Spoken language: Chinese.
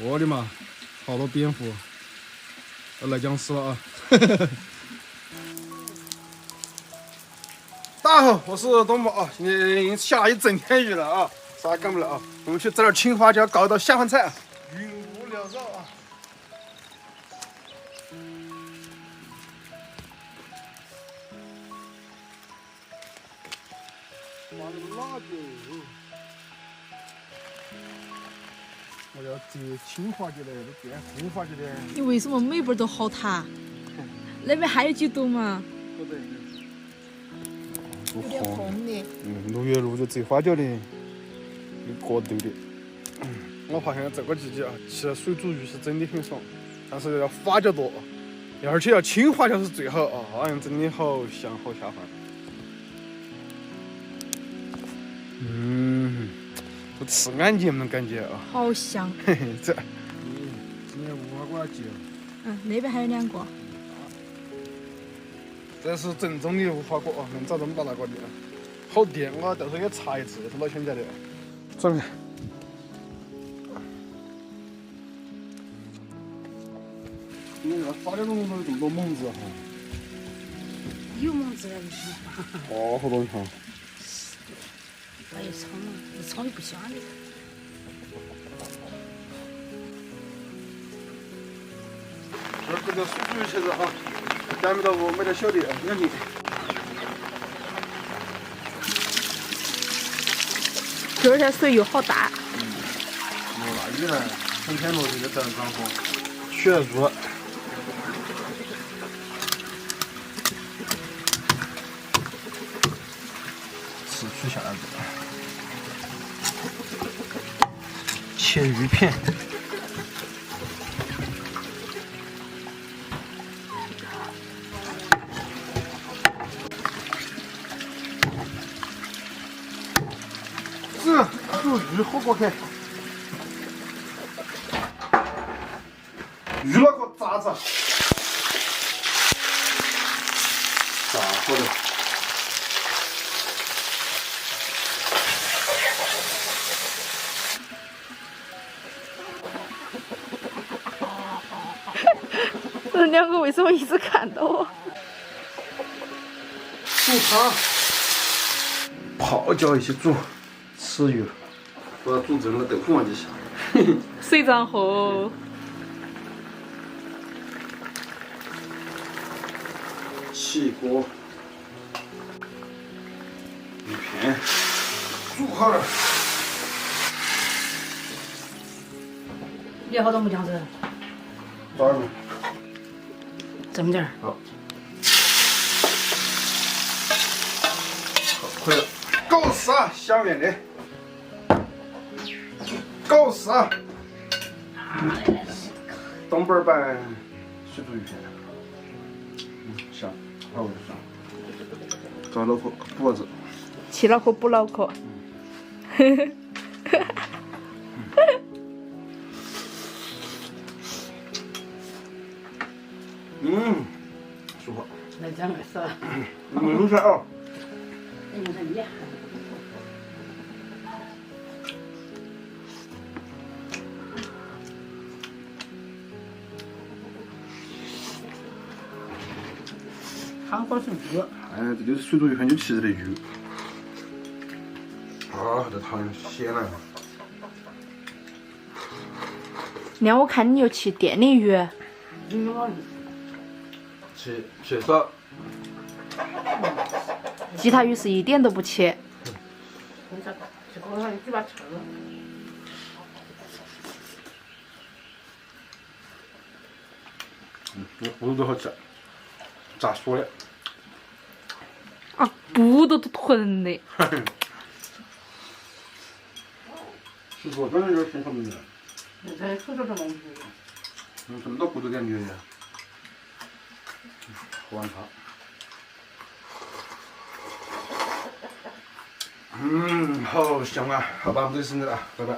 我的妈，好多蝙蝠，要来僵尸了啊！大家好，我是东宝啊，今天已经下了一整天雨了啊，啥也干不了啊。我们去摘点青花椒，搞一道下饭菜啊。云雾缭绕啊。挖了个辣椒。我要摘青花椒的，都摘红花椒的。你为什么每本都好塌？那边还有几朵嘛？有点红的。6月6日摘花椒的，有个头的。我发现这个季节啊，吃水煮鱼是真的很爽，但是要花椒多，而且要青花椒是最好啊，那样真的好香好下饭。都吃安静的感觉啊。好香。嘿嘿，这。今年无花果要结了。那边还有2个。这是正宗的无花果啊，能长这么大那个的，好甜！我到时候也查一次，是老乡家的。准备。你那花椒中有这么多猛子哈？有猛子了，就是哦，好多哈。那一炒嘛，一炒就不香的。这个水煮鱼茄子啊，咱们到我买点小的2斤。这天水又好大。那雨呢，成天落这个自然干活，血入。吃取下来的，切鱼片。煮鱼火锅看，鱼那个渣子，炸好的。这2个为什么一直看到我？煮汤，泡脚一起煮，吃鱼。我要煮这个豆腐嘛，就行。水涨后。起锅，鱼片煮好了。你要好多木姜子？多少个？这么点儿。好。好，可以了。够死啊，小面的。够死啊！东北版水煮鱼片。香，好味香。找脑壳补子。吃脑壳补脑壳。舒服。来2个是吧？没有啥啊。你看你。汤锅是鱼。哎，这就是水煮鱼片，就吃这的鱼。啊，这汤鲜了。那我看你又吃店里鱼。吃少。其他鱼是一点都不吃。这锅上嘴巴臭。骨头都好吃，炸熟的。啊，骨头都纯的。是说真的有点挺好的。这手这么多。这么多骨头感觉。喝完汤。好香啊！好吧，我们这就吃了，拜拜。